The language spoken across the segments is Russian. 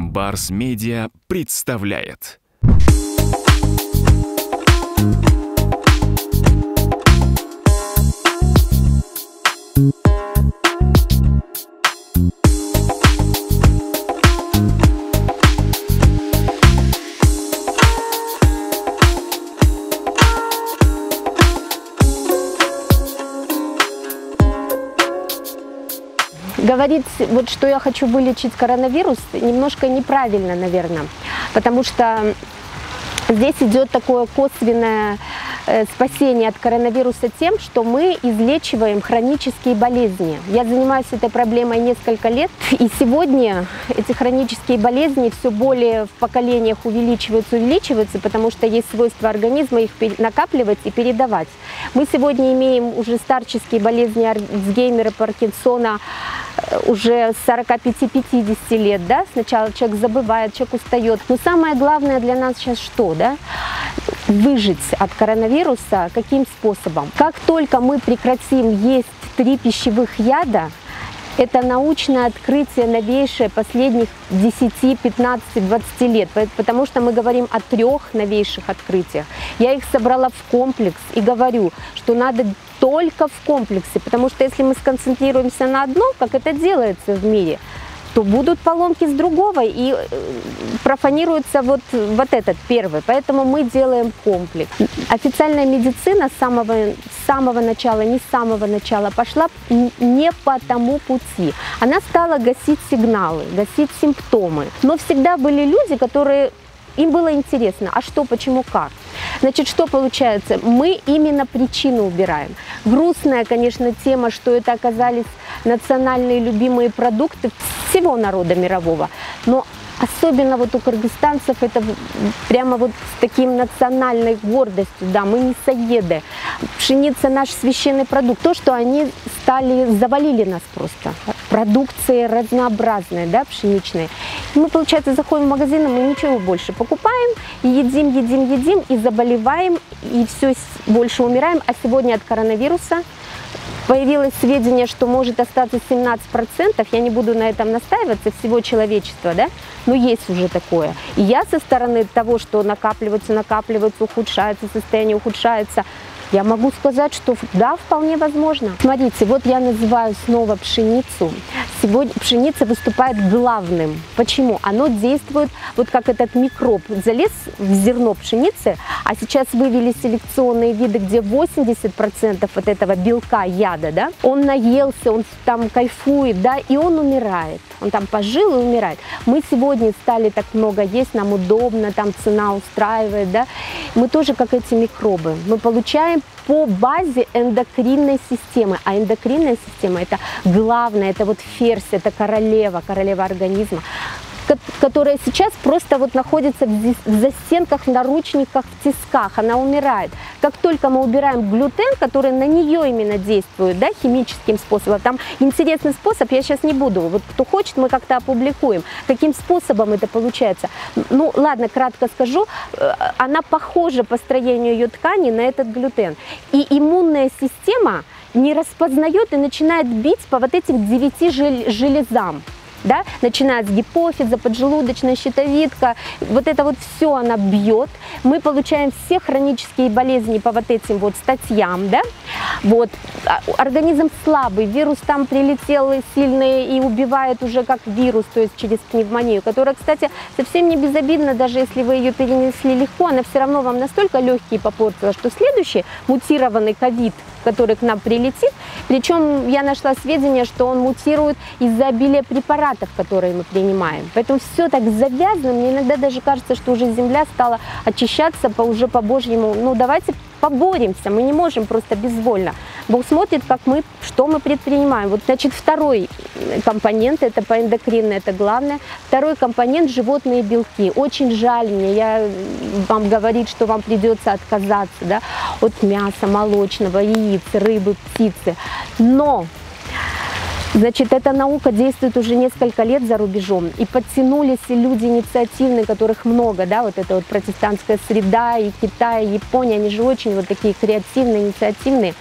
Барс Медиа представляет. Говорить, вот, что я хочу вылечить коронавирус, немножко неправильно, наверное, потому что здесь идет такое косвенное спасение от коронавируса тем, что мы излечиваем хронические болезни. Я занимаюсь этой проблемой несколько лет, и сегодня эти хронические болезни все более в поколениях увеличиваются, потому что есть свойство организма их накапливать и передавать. Мы сегодня имеем уже старческие болезни Альцгеймера, Паркинсона, уже с 45-50 лет, да, сначала человек забывает, человек устает. Но самое главное для нас сейчас что, да? Выжить от коронавируса каким способом? Как только мы прекратим есть 3 пищевых яда, это научное открытие новейшее последних 10, 15, 20 лет, потому что мы говорим о 3 новейших открытиях. Я их собрала в комплекс и говорю, что надо только в комплексе, потому что если мы сконцентрируемся на одном, как это делается в мире, то будут поломки с другого и профанируется вот этот первый. Поэтому мы делаем комплекс. Официальная медицина с самого начала, не с самого начала, пошла не по тому пути. Она стала гасить сигналы, гасить симптомы. Но всегда были люди, которые... Им было интересно, а что, почему, как. Значит, что получается? Мы именно причину убираем. Грустная, конечно, тема, что это оказались национальные любимые продукты всего народа мирового. Но особенно вот у кыргызстанцев это прямо вот с таким национальной гордостью. Да, мы мясоеды. Пшеница наш священный продукт. То, что они завалили нас просто. Продукции разнообразные, да, пшеничные. И мы, получается, заходим в магазин, и мы ничего больше покупаем, и едим, и заболеваем, и все больше умираем. А сегодня от коронавируса появилось сведения, что может остаться 17%, я не буду на этом настаиваться, всего человечества, да, но есть уже такое. И я со стороны того, что накапливается, ухудшается, состояние ухудшается, я могу сказать, что да, вполне возможно. Смотрите, вот я называю снова пшеницу. Сегодня пшеница выступает главным. Почему? Оно действует, вот как этот микроб залез в зерно пшеницы, а сейчас вывели селекционные виды, где 80% от этого белка, яда, да, он наелся, он там кайфует, да, и он умирает. Он там пожил и умирает. Мы сегодня стали так много есть, нам удобно, там цена устраивает, да. Мы тоже как эти микробы. Мы получаем по базе эндокринной системы. А эндокринная система – это главное, это вот ферзь, это королева организма, которая сейчас просто вот находится в застенках, в наручниках, в тисках, она умирает. Как только мы убираем глютен, который на нее именно действует, да, химическим способом, там интересный способ, я сейчас не буду, вот кто хочет, мы как-то опубликуем, каким способом это получается. Ну ладно, кратко скажу, она похожа по строению ее ткани на этот глютен. И иммунная система не распознает и начинает бить по вот этим 9 железам. Да? Начиная с гипофиза, поджелудочная щитовидка, вот это вот все она бьет. Мы получаем все хронические болезни по вот этим вот статьям, да? Вот. Организм слабый, вирус там прилетел сильный и убивает уже как вирус, то есть через пневмонию, которая, кстати, совсем не безобидна, даже если вы ее перенесли легко, она все равно вам настолько легкие попортила, что следующий мутированный ковид, который к нам прилетит, причем я нашла сведения, что он мутирует из-за обилия препаратов, которые мы принимаем. Поэтому все так завязано, мне иногда даже кажется, что уже земля стала очищаться уже по Божьему. Ну давайте поборемся, мы не можем просто безвольно. Бог смотрит, как мы, что мы предпринимаем. Вот, значит, второй компонент, это по эндокринной, это главное. Второй компонент – животные белки. Очень жаль мне, я вам говорить, что вам придется отказаться, да, от мяса молочного, яиц, рыбы, птицы. Но значит, эта наука действует уже несколько лет за рубежом, и подтянулись и люди инициативные, которых много, да, вот эта вот протестантская среда, и Китай, и Япония, они же очень вот такие креативные, инициативные.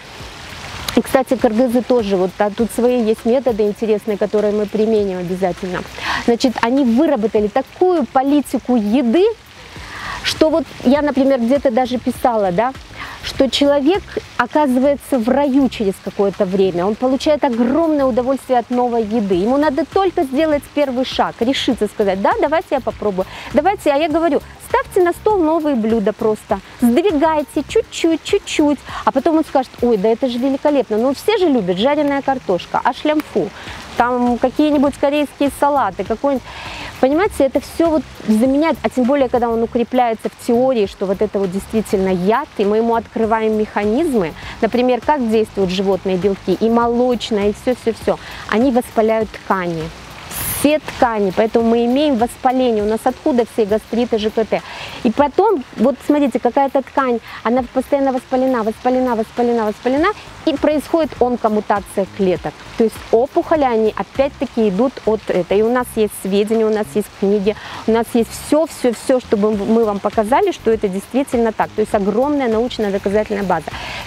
И, кстати, кыргызы тоже, вот тут свои есть методы интересные, которые мы применим обязательно. Значит, они выработали такую политику еды, что вот я, например, где-то даже писала, да, что человек оказывается в раю через какое-то время. Он получает огромное удовольствие от новой еды. Ему надо только сделать первый шаг, решиться, сказать: да, давайте я попробую. Давайте, а я говорю, ставьте на стол новые блюда просто. Сдвигайте чуть-чуть. А потом он скажет: ой, да это же великолепно. Ну все же любят жареная картошка, а шлямфу, там какие-нибудь корейские салаты, какой-нибудь. Понимаете, это все вот заменяет, а тем более, когда он укрепляется в теории, что вот это вот действительно яд, и мы ему открываем механизмы, например, как действуют животные белки, и молочное, и все. Они воспаляют ткани. Все ткани, поэтому мы имеем воспаление. У нас откуда все гастриты, ЖКТ? И потом, вот смотрите, какая-то ткань, она постоянно воспалена, и происходит онкомутация клеток. То есть опухоли, они опять-таки идут от этого. И у нас есть сведения, у нас есть книги, у нас есть все, чтобы мы вам показали, что это действительно так. То есть огромная научная доказательная база.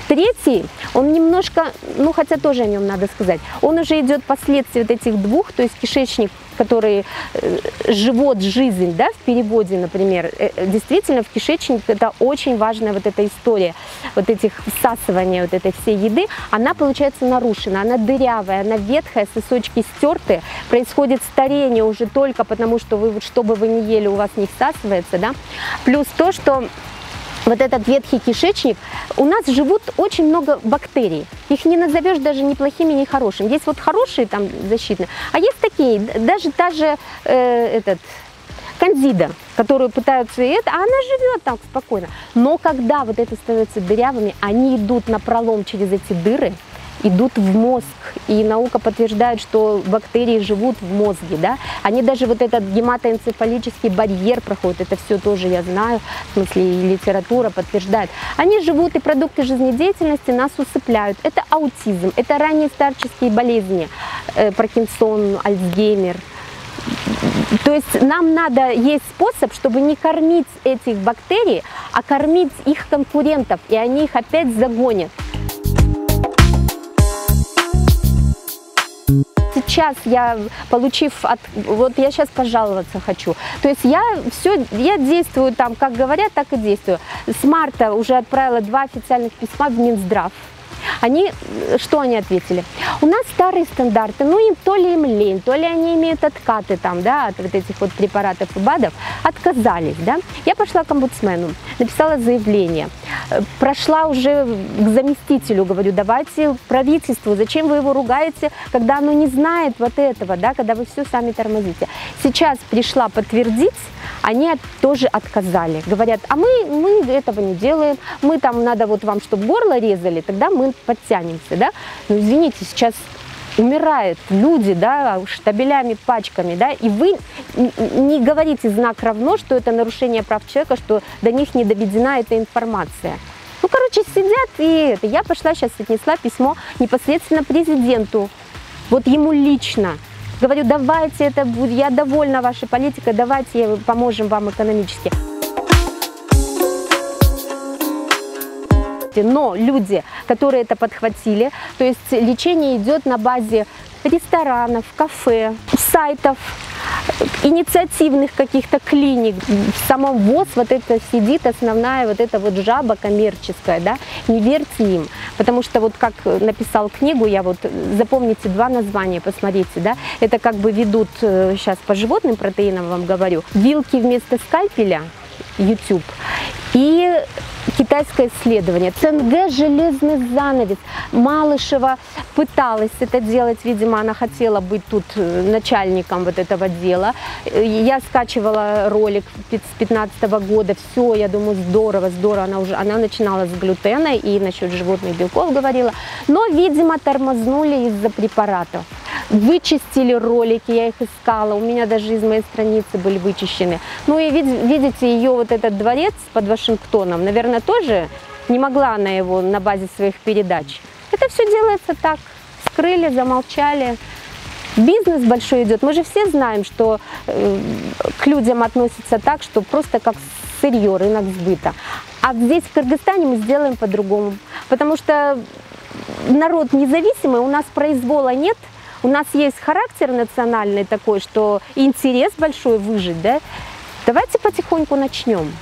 Третий, он немножко, ну хотя тоже о нем надо сказать, он уже идет последствия вот этих двух, то есть кишечник, который живот, жизнь, да, в переводе, например, действительно в кишечнике это очень важная вот эта история, вот этих всасывания вот этой всей еды, она получается нарушена, она дырявая, она ветхая, сосочки стертые, происходит старение уже только потому, что вы, что бы вы ни ели, у вас не всасывается, да, плюс то, что вот этот ветхий кишечник, у нас живут очень много бактерий. Их не назовешь даже ни плохими, ни хорошими. Есть вот хорошие там защитные, а есть такие, даже та же кандида, которую пытаются, а она живет так спокойно. Но когда вот это становится дырявыми, они идут напролом через эти дыры, идут в мозг, и наука подтверждает, что бактерии живут в мозге, да, они даже вот этот гематоэнцефалический барьер проходят, это все тоже я знаю, в смысле и литература подтверждает, они живут, и продукты жизнедеятельности нас усыпляют, это аутизм, это ранние старческие болезни, Паркинсон, Альцгеймер. То есть нам надо, есть способ, чтобы не кормить этих бактерий, а кормить их конкурентов, и они их опять загонят. Сейчас я, вот я сейчас пожаловаться хочу. То есть я действую там, как говорят, так и действую. С марта уже отправила 2 официальных письма в Минздрав. Что они ответили? У нас старые стандарты, ну им то ли им лень, то ли они имеют откаты там, да, от вот этих вот препаратов и БАДов, отказались, да. Я пошла к омбудсмену, написала заявление, прошла уже к заместителю, говорю, давайте правительству, зачем вы его ругаете, когда оно не знает вот этого, да, когда вы все сами тормозите. Сейчас пришла подтвердить, они тоже отказали, говорят, а мы этого не делаем, мы там надо вот вам, чтобы горло резали, тогда мы подтянемся, да. Ну, извините, сейчас умирают люди, да, штабелями, пачками, да, и вы не говорите знак равно, что это нарушение прав человека, что до них не доведена эта информация. Ну, короче, сидят и это. Я пошла сейчас, отнесла письмо непосредственно президенту, вот ему лично. Говорю, давайте это будет, я довольна вашей политикой, давайте поможем вам экономически. Но люди, которые это подхватили, то есть лечение идет на базе ресторанов, кафе, сайтов, инициативных каких-то клиник. В самом ВОЗ вот это сидит основная вот эта вот жаба коммерческая, да, не верьте им, потому что вот как написал книгу, я вот, запомните 2 названия, посмотрите, да, это как бы ведут, сейчас по животным протеинам вам говорю, вилки вместо скальпеля, YouTube, и китайское исследование. ЦНГ «Железный занавес». Малышева пыталась это делать, видимо, она хотела быть тут начальником вот этого дела. Я скачивала ролик с 2015 года, все, я думаю, здорово, она начинала с глютена и насчет животных белков говорила, но, видимо, тормознули из-за препаратов. Вычистили ролики, я их искала, у меня даже из моей страницы были вычищены. Ну и видите, ее вот этот дворец под Вашингтоном, наверное, тоже не могла она его на базе своих передач. Это все делается так, скрыли, замолчали. Бизнес большой идет, мы же все знаем, что к людям относятся так, что просто как сырье, рынок сбыта. А здесь в Кыргызстане мы сделаем по-другому, потому что народ независимый, у нас произвола нет, у нас есть характер национальный такой, что интерес большой выжить, да? Давайте потихоньку начнем.